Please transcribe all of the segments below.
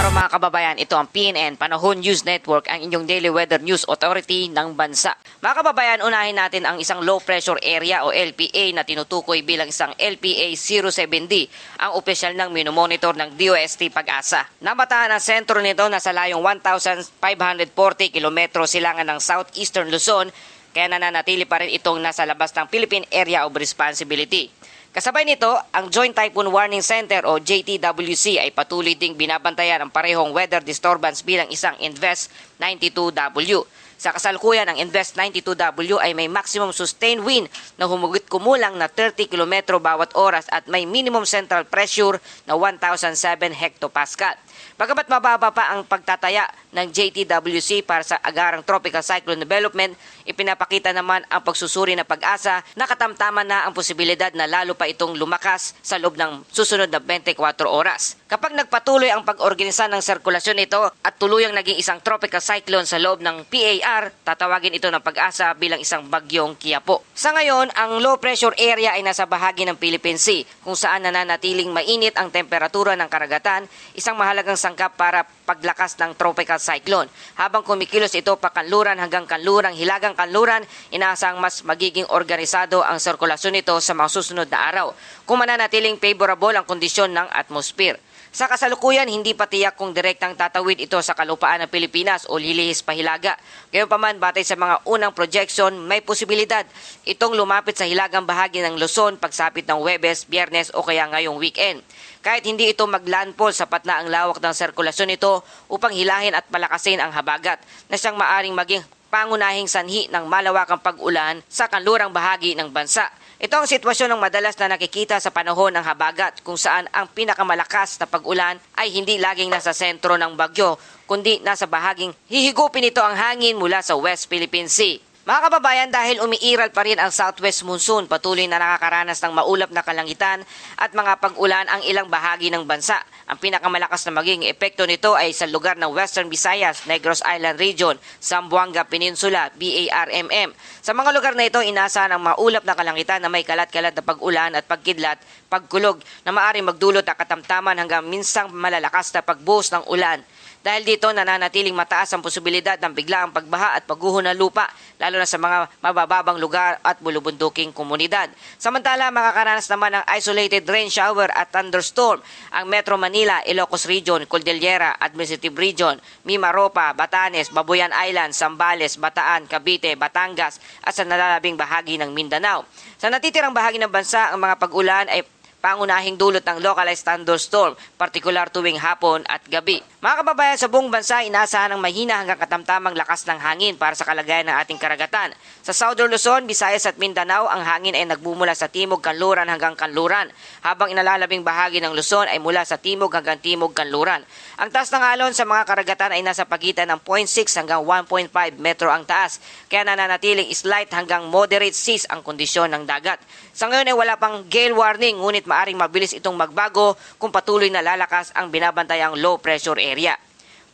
araw mga kababayan, ito ang PNN Panahon News Network, ang inyong daily weather news authority ng bansa. Mga kababayan, unahin natin ang isang low pressure area o LPA na tinutukoy bilang isang LPA 07D, ang opisyal ng minomonitor ng DOST Pag-asa. Namataan ang sentro nito na sa layong 1,540 kilometro silangan ng southeastern Luzon, kaya nananatili pa rin itong nasa labas ng Philippine Area of Responsibility. Kasabay nito, ang Joint Typhoon Warning Center o JTWC ay patuloy ding binabantayan ang parehong weather disturbance bilang isang Invest 92W. Sa kasalukuyan, ang Invest 92W ay may maximum sustained wind na humigit kumulang na 30 km bawat oras at may minimum central pressure na 1,007 hectopascal. Bagamat mababa pa ang pagtataya ng JTWC para sa agarang tropical cyclone development, ipinapakita naman ang pagsusuri ng Pag-asa na katamtaman na ang posibilidad na lalo pa itong lumakas sa loob ng susunod na 24 oras. Kapag nagpatuloy ang pag-organisa ng sirkulasyon nito at tuluyang naging isang tropical cyclone sa loob ng PAR, tatawagin ito ng Pag-asa bilang isang bagyong Quiapo. Sa ngayon, ang low pressure area ay nasa bahagi ng Philippine Sea kung saan nananatiling mainit ang temperatura ng karagatan, isang mahalagang sangkap para paglakas ng tropical cyclone. Habang kumikilos ito pa kanluran hanggang kanlurang hilagang kanluran, inaasang mas magiging organisado ang sirkulasyon nito sa mga susunod na araw kung mananatiling favorable ang kondisyon ng atmosphere. Sa kasalukuyan, hindi pa tiyak kung direktang tatawid ito sa kalupaan ng Pilipinas o lilihis pa hilaga. Gayunpaman, batay sa mga unang projection, may posibilidad itong lumapit sa hilagang bahagi ng Luzon pagsapit ng Huwebes, Biyernes o kaya ngayong weekend. Kahit hindi ito maglandfall, sapat na ang lawak ng sirkulasyon nito upang hilahin at palakasin ang habagat na siyang maaring maging pangunahing sanhi ng malawakang pag-ulan sa kanlurang bahagi ng bansa. Ito ang sitwasyon ng madalas na nakikita sa panahon ng habagat kung saan ang pinakamalakas na pag-ulan ay hindi laging nasa sentro ng bagyo, kundi nasa bahaging hihigupin nito ang hangin mula sa West Philippine Sea. Mga kababayan, dahil umiiral pa rin ang southwest monsoon, patuloy na nakakaranas ng maulap na kalangitan at mga pag-ulan ang ilang bahagi ng bansa. Ang pinakamalakas na maging epekto nito ay sa lugar ng Western Visayas, Negros Island Region, Zamboanga Peninsula, BARMM. Sa mga lugar na ito, inaasahan ang maulap na kalangitan na may kalat-kalat na pag-ulan at pagkidlat, pagkulog na maaaring magdulot ng katamtaman hanggang minsang malalakas na pagbuhos ng ulan. Dahil dito, nananatiling mataas ang posibilidad ng biglaang pagbaha at pagguho ng lupa, lalo na sa mga mabababang lugar at bulubunduking komunidad. Samantala, makakaranas naman ng isolated rain shower at thunderstorm ang Metro Manila, Ilocos Region, Cordillera, Administrative Region, Mimaropa, Batanes, Babuyan Island, Zambales, Bataan, Cavite, Batangas at sa nalalabing bahagi ng Mindanao. Sa natitirang bahagi ng bansa, ang mga pag-ulan ay pangunahing dulot ng localized thunderstorm, partikular tuwing hapon at gabi. Mga kababayan, sa buong bansa, inaasahan ng mahina hanggang katamtamang lakas ng hangin para sa kalagayan ng ating karagatan. Sa Southern Luzon, Visayas at Mindanao, ang hangin ay nagbumula sa timog kanluran hanggang kanluran, habang inalalabing bahagi ng Luzon ay mula sa timog hanggang timog kanluran. Ang taas ng alon sa mga karagatan ay nasa pagitan ng 0.6 hanggang 1.5 metro ang taas, kaya nananatiling slight hanggang moderate seas ang kondisyon ng dagat. Sa ngayon ay wala pang gale warning, ngunit maaring mabilis itong magbago kung patuloy na lalakas ang binabantayang low pressure area.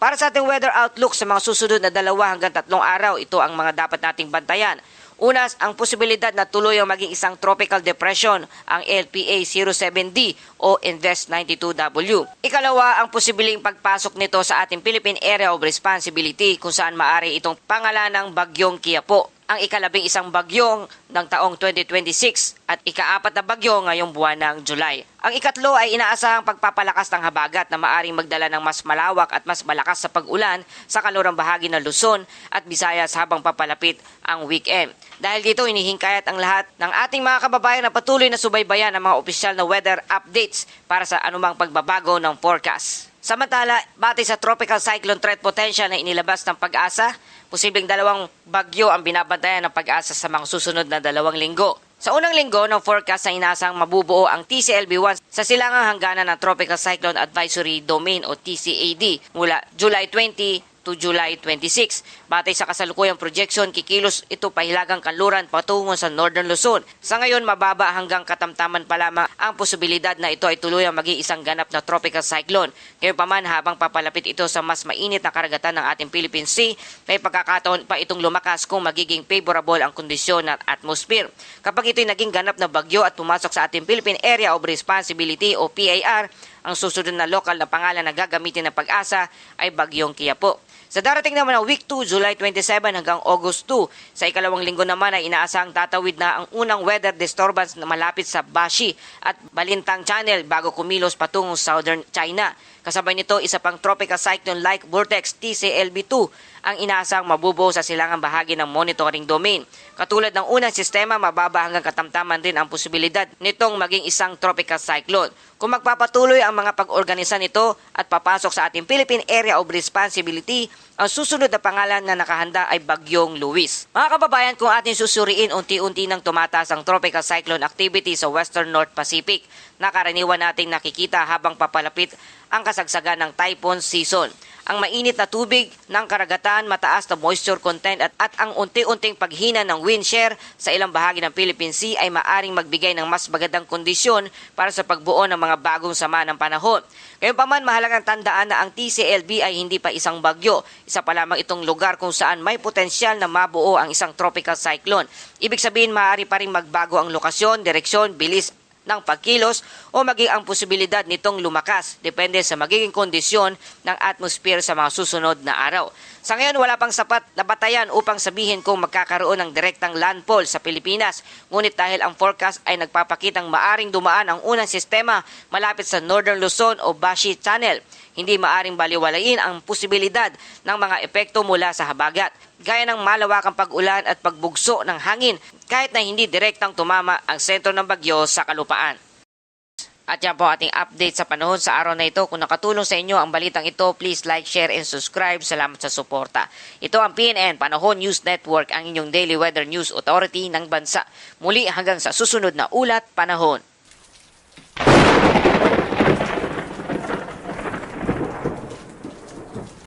Para sa ating weather outlook sa mga susunod na 2 hanggang 3 araw, ito ang mga dapat nating bantayan. Una, ang posibilidad na tuloy ang maging isang tropical depression, ang LPA 07D o Invest 92W. Ikalawa, ang posibleng pagpasok nito sa ating Philippine Area of Responsibility kung saan maaari itong pangalanang bagyong Quiapo, ang ikalabing isang bagyo ng taong 2026 at ika-4 na bagyo ngayong buwan ng July. Ang ikatlo ay inaasahang pagpapalakas ng habagat na maaring magdala ng mas malawak at mas malakas sa pag-ulan sa kalurang bahagi ng Luzon at Visayas habang papalapit ang weekend. Dahil dito, inihingkayat ang lahat ng ating mga kababayan na patuloy na subaybayan ang mga opisyal na weather updates para sa anumang pagbabago ng forecast. Samantala, batay sa tropical cyclone threat potential na inilabas ng Pag-asa, posibleng 2 bagyo ang binabantayan ng Pag-asa sa mga susunod na 2 linggo. Sa unang linggo ng forecast na inasang mabubuo ang TCLB1 sa silangang hangganan ng Tropical Cyclone Advisory Domain o TCAD mula July 20 to July 26. Batay sa kasalukuyang projection, kikilos ito pahilagang kanluran patungo sa Northern Luzon. Sa ngayon, mababa hanggang katamtaman pa lamang ang posibilidad na ito ay tuluyang maging isang ganap na tropical cyclone. Gayunpaman, habang papalapit ito sa mas mainit na karagatan ng ating Philippine Sea, may pagkakataon pa itong lumakas kung magiging favorable ang kondisyon ng atmosphere. Kapag ito'y naging ganap na bagyo at pumasok sa ating Philippine Area of Responsibility o PAR, Ang susunod na lokal na pangalan na gagamitin ng Pag-asa ay Bagyong Quiapo. Sa darating naman ng week 2, July 27 hanggang August 2, sa ikalawang linggo naman ay inaasahang tatawid na ang unang weather disturbance na malapit sa Bashi at Balintang Channel bago kumilos patungong southern China. Kasabay nito, isa pang tropical cyclone-like vortex TCLB2 ang inaasahang mabubuo sa silangang bahagi ng monitoring domain. Katulad ng unang sistema, mababa hanggang katamtaman rin ang posibilidad nitong maging isang tropical cyclone. Kung magpapatuloy ang mga pag-organisa nito at papasok sa ating Philippine Area of Responsibility, ang susunod na pangalan na nakahanda ay Bagyong Luis. Mga kababayan, kung ating susuriin, unti-unti nang tumataas ang tropical cyclone activity sa Western North Pacific na karaniwan nating nakikita habang papalapit ang kasagsagan ng typhoon season. Ang mainit na tubig ng karagatan, mataas na moisture content at ang unti-unting paghina ng wind shear sa ilang bahagi ng Philippine Sea ay maaring magbigay ng mas magandang kondisyon para sa pagbuo ng mga bagong sama ng panahon. Gayunpaman, mahalagang tandaan na ang TCLB ay hindi pa isang bagyo. Isa pa lamang itong lugar kung saan may potensyal na mabuo ang isang tropical cyclone. Ibig sabihin, maaari pa rin magbago ang lokasyon, direksyon, bilis ng pagkilos o maging ang posibilidad nitong lumakas depende sa magiging kondisyon ng atmosphere sa mga susunod na araw. Sa ngayon, wala pang sapat na batayan upang sabihin kung magkakaroon ng direktang landfall sa Pilipinas. Ngunit dahil ang forecast ay nagpapakitang maaring dumaan ang unang sistema malapit sa Northern Luzon o Bashi Channel, hindi maaring baliwalain ang posibilidad ng mga epekto mula sa habagat, gaya ng malawakang pag-ulan at pagbugso ng hangin kahit na hindi direktang tumama ang sentro ng bagyo sa kalupaan. At yan po ating update sa panahon sa araw na ito. Kung nakatulong sa inyo ang balitang ito, please like, share, and subscribe. Salamat sa suporta. Ito ang PNN, Panahon News Network, ang inyong daily weather news authority ng bansa. Muli hanggang sa susunod na ulat, panahon.